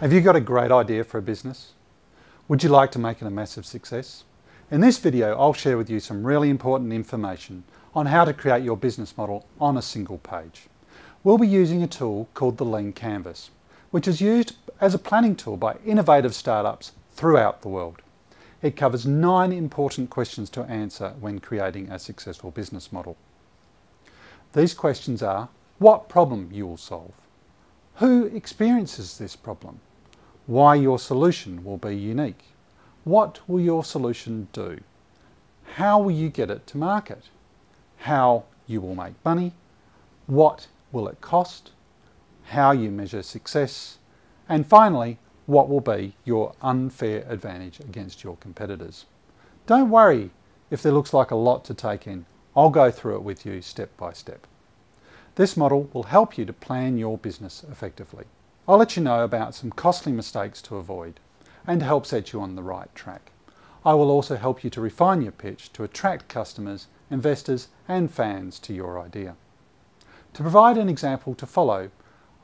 Have you got a great idea for a business? Would you like to make it a massive success? In this video, I'll share with you some really important information on how to create your business model on a single page. We'll be using a tool called the Lean Canvas, which is used as a planning tool by innovative startups throughout the world. It covers 9 important questions to answer when creating a successful business model. These questions are: what problem you will solve, who experiences this problem, why your solution will be unique, what will your solution do, how will you get it to market, how you will make money, what will it cost, how you measure success, and finally, what will be your unfair advantage against your competitors. Don't worry if there looks like a lot to take in. I'll go through it with you step by step. This model will help you to plan your business effectively. I'll let you know about some costly mistakes to avoid and help set you on the right track. I will also help you to refine your pitch to attract customers, investors and fans to your idea. To provide an example to follow,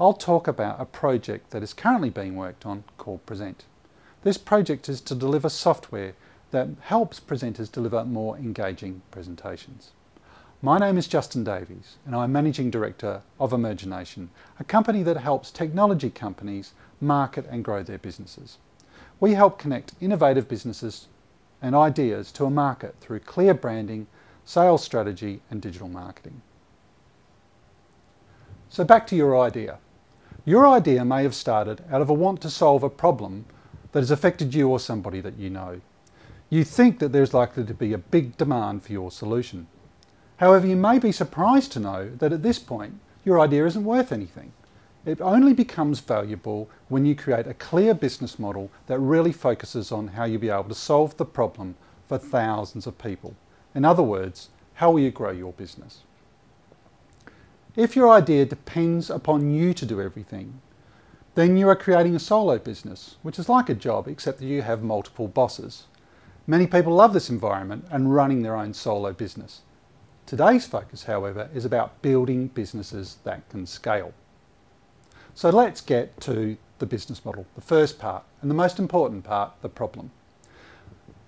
I'll talk about a project that is currently being worked on called Present. This project is to deliver software that helps presenters deliver more engaging presentations. My name is Justin Davies and I'm Managing Director of Imagination, a company that helps technology companies market and grow their businesses. We help connect innovative businesses and ideas to a market through clear branding, sales strategy and digital marketing. So back to your idea. Your idea may have started out of a want to solve a problem that has affected you or somebody that you know. You think that there's likely to be a big demand for your solution. However, you may be surprised to know that at this point, your idea isn't worth anything. It only becomes valuable when you create a clear business model that really focuses on how you'll be able to solve the problem for thousands of people. In other words, how will you grow your business? If your idea depends upon you to do everything, then you are creating a solo business, which is like a job except that you have multiple bosses. Many people love this environment and running their own solo business. Today's focus, however, is about building businesses that can scale. So let's get to the business model, the first part, and the most important part, the problem.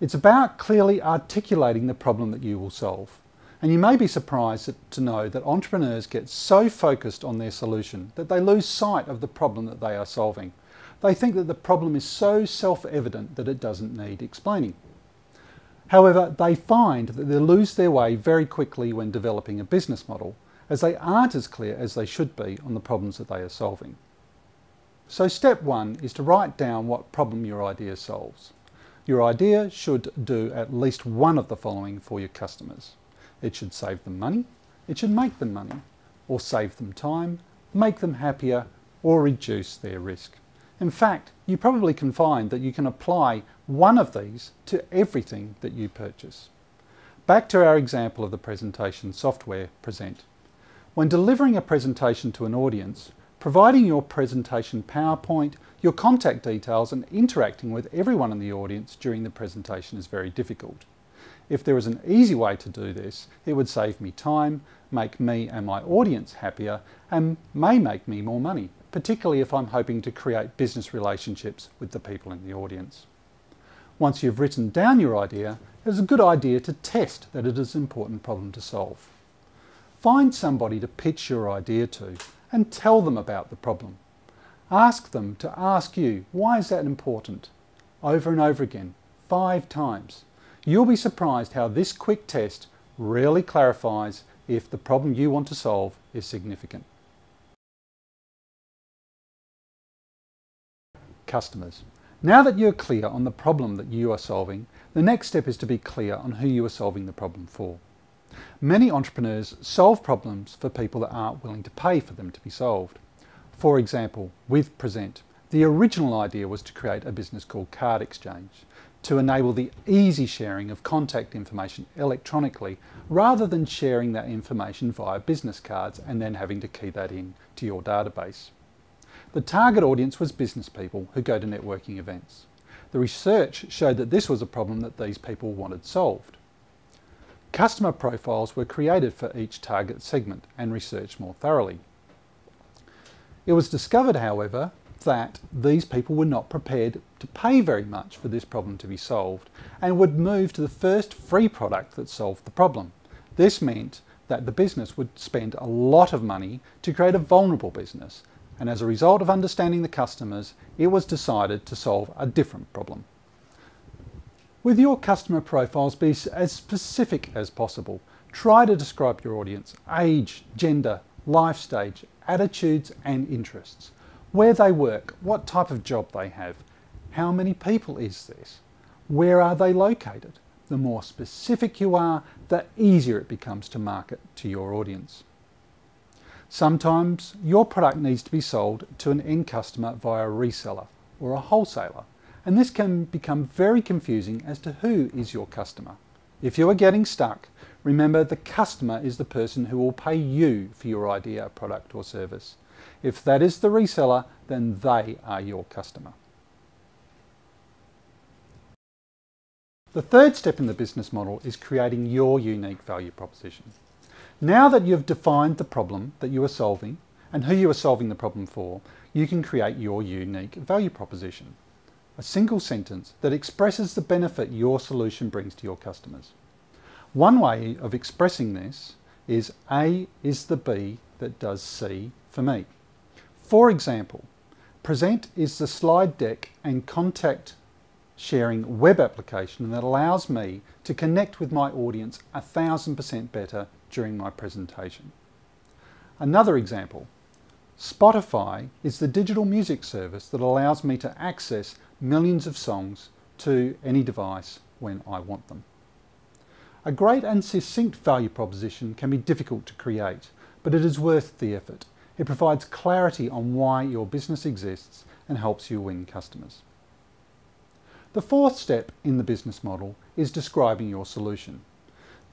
It's about clearly articulating the problem that you will solve. And you may be surprised to know that entrepreneurs get so focused on their solution that they lose sight of the problem that they are solving. They think that the problem is so self-evident that it doesn't need explaining. However, they find that they lose their way very quickly when developing a business model, as they aren't as clear as they should be on the problems that they are solving. So step 1 is to write down what problem your idea solves. Your idea should do at least one of the following for your customers. It should save them money, it should make them money, or save them time, make them happier, or reduce their risk. In fact, you probably can find that you can apply one of these to everything that you purchase. Back to our example of the presentation software Present. When delivering a presentation to an audience, providing your presentation PowerPoint, your contact details and interacting with everyone in the audience during the presentation is very difficult. If there was an easy way to do this, it would save me time, make me and my audience happier, and may make me more money, particularly if I'm hoping to create business relationships with the people in the audience. Once you've written down your idea, it's a good idea to test that it is an important problem to solve. Find somebody to pitch your idea to and tell them about the problem. Ask them to ask you, why is that important? Over and over again, 5 times. You'll be surprised how this quick test really clarifies if the problem you want to solve is significant. Customers. Now that you're clear on the problem that you are solving, the next step is to be clear on who you are solving the problem for. Many entrepreneurs solve problems for people that aren't willing to pay for them to be solved. For example, with Present, the original idea was to create a business called Card Exchange, to enable the easy sharing of contact information electronically rather than sharing that information via business cards and then having to key that in to your database. The target audience was business people who go to networking events. The research showed that this was a problem that these people wanted solved. Customer profiles were created for each target segment and researched more thoroughly. It was discovered, however, that these people were not prepared to pay very much for this problem to be solved and would move to the first free product that solved the problem. This meant that the business would spend a lot of money to create a vulnerable business, and as a result of understanding the customers, it was decided to solve a different problem. With your customer profiles, be as specific as possible. Try to describe your audience, age, gender, life stage, attitudes and interests, where they work, what type of job they have, how many people is this, where are they located. The more specific you are, the easier it becomes to market to your audience. Sometimes your product needs to be sold to an end customer via a reseller or a wholesaler, and this can become very confusing as to who is your customer. If you are getting stuck, remember the customer is the person who will pay you for your idea, product or service. If that is the reseller, then they are your customer. The third step in the business model is creating your unique value proposition. Now that you've defined the problem that you are solving and who you are solving the problem for, you can create your unique value proposition. A single sentence that expresses the benefit your solution brings to your customers. One way of expressing this is A is the B that does C for me. For example, Present is the slide deck and contact sharing web application that allows me to connect with my audience 1000% better during my presentation. Another example, Spotify is the digital music service that allows me to access millions of songs to any device when I want them. A great and succinct value proposition can be difficult to create, but it is worth the effort. It provides clarity on why your business exists and helps you win customers. The fourth step in the business model is describing your solution.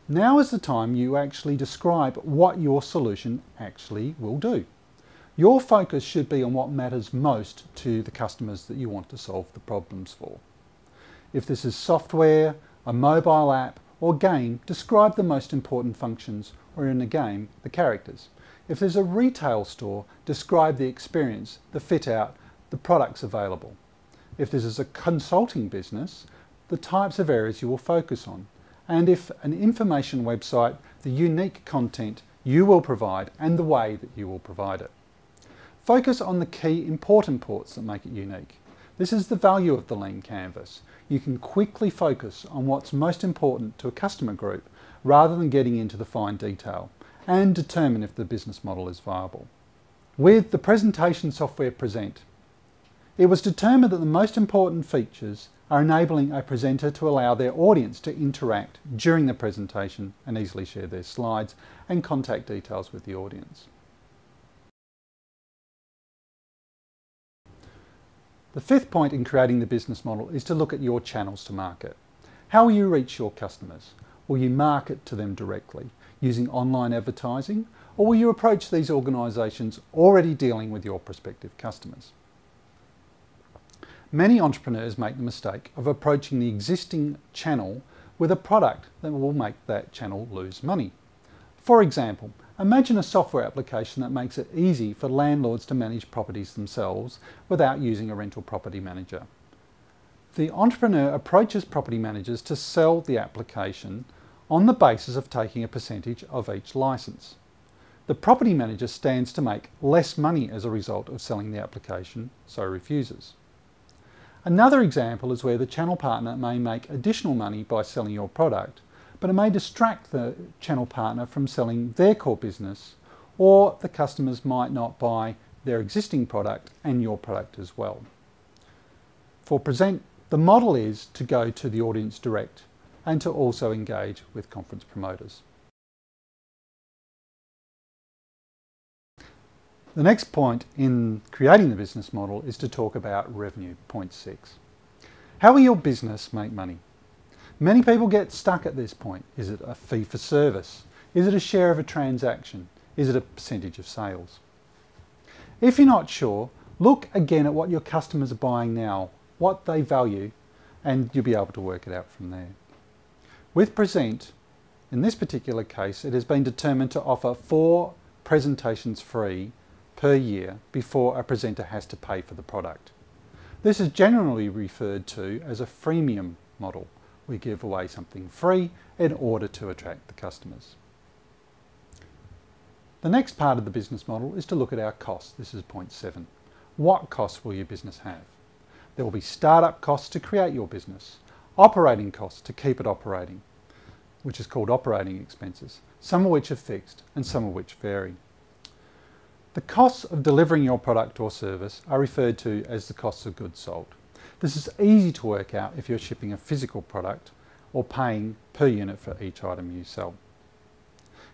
Now is the time you actually describe what your solution actually will do. Your focus should be on what matters most to the customers that you want to solve the problems for. If this is software, a mobile app, or game, describe the most important functions, or in a game, the characters. If there's a retail store, describe the experience, the fit out, the products available. If this is a consulting business, the types of areas you will focus on. And if an information website, the unique content you will provide and the way that you will provide it. Focus on the key important parts that make it unique. This is the value of the lean canvas. You can quickly focus on what's most important to a customer group rather than getting into the fine detail, and determine if the business model is viable. With the presentation software Present, it was determined that the most important features are enabling a presenter to allow their audience to interact during the presentation and easily share their slides and contact details with the audience. The fifth point in creating the business model is to look at your channels to market. How will you reach your customers? Will you market to them directly using online advertising, or will you approach these organisations already dealing with your prospective customers? Many entrepreneurs make the mistake of approaching the existing channel with a product that will make that channel lose money. For example, imagine a software application that makes it easy for landlords to manage properties themselves without using a rental property manager. The entrepreneur approaches property managers to sell the application on the basis of taking a percentage of each license. The property manager stands to make less money as a result of selling the application, so refuses. Another example is where the channel partner may make additional money by selling your product, but it may distract the channel partner from selling their core business, or the customers might not buy their existing product and your product as well. For Present, the model is to go to the audience direct and to also engage with conference promoters. The next point in creating the business model is to talk about revenue, point 6. How will your business make money? Many people get stuck at this point. Is it a fee for service? Is it a share of a transaction? Is it a percentage of sales? If you're not sure, look again at what your customers are buying now, what they value, and you'll be able to work it out from there. With Present, in this particular case, it has been determined to offer 4 presentations free per year before a presenter has to pay for the product. This is generally referred to as a freemium model. We give away something free in order to attract the customers. The next part of the business model is to look at our costs. This is point 7. What costs will your business have? There will be startup costs to create your business, operating costs to keep it operating, which is called operating expenses, some of which are fixed and some of which vary. The costs of delivering your product or service are referred to as the costs of goods sold. This is easy to work out if you're shipping a physical product or paying per unit for each item you sell.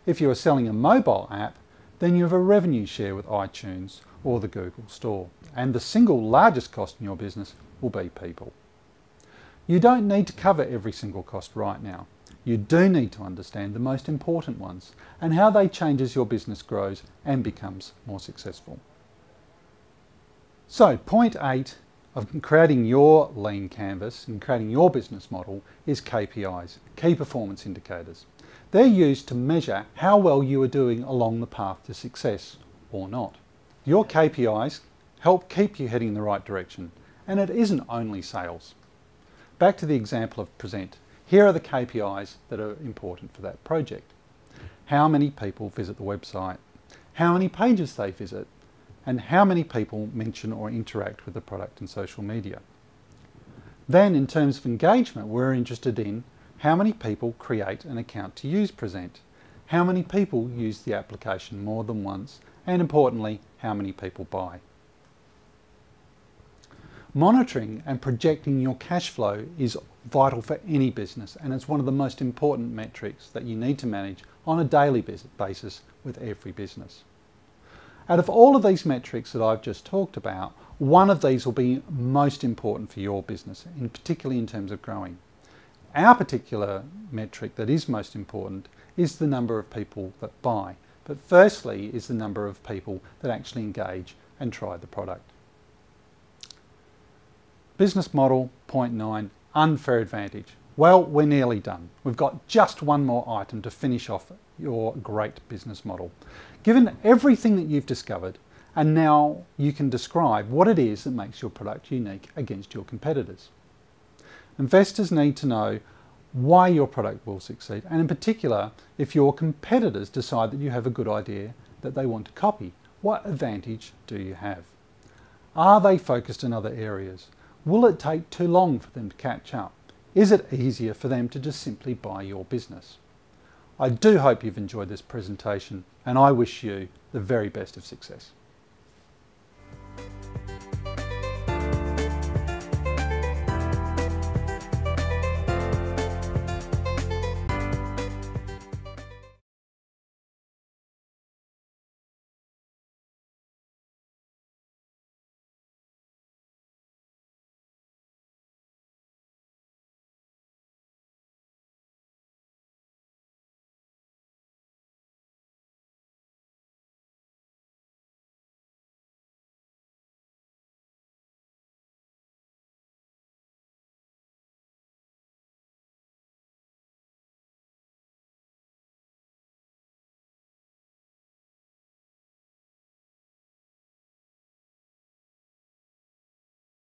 If you are selling a mobile app, then you have a revenue share with iTunes or the Google Store, and the single largest cost in your business will be people. You don't need to cover every single cost right now. You do need to understand the most important ones and how they change as your business grows and becomes more successful. So, point 8 of creating your lean canvas and creating your business model is KPIs, key performance indicators. They're used to measure how well you are doing along the path to success or not. Your KPIs help keep you heading in the right direction, and it isn't only sales. Back to the example of Present. Here are the KPIs that are important for that project. How many people visit the website, how many pages they visit, and how many people mention or interact with the product in social media. Then, in terms of engagement, we're interested in how many people create an account to use Present, how many people use the application more than once, and importantly, how many people buy. Monitoring and projecting your cash flow is vital for any business, and it's one of the most important metrics that you need to manage on a daily basis with every business. Out of all of these metrics that I've just talked about, one of these will be most important for your business, particularly in terms of growing. Our particular metric that is most important is the number of people that buy, but firstly is the number of people that actually engage and try the product. Business model, point 9, unfair advantage. Well, we're nearly done. We've got just one more item to finish off your great business model. Given everything that you've discovered, and now you can describe what it is that makes your product unique against your competitors. Investors need to know why your product will succeed, and in particular, if your competitors decide that you have a good idea that they want to copy, what advantage do you have? Are they focused in other areas? Will it take too long for them to catch up? Is it easier for them to just simply buy your business? I do hope you've enjoyed this presentation, and I wish you the very best of success.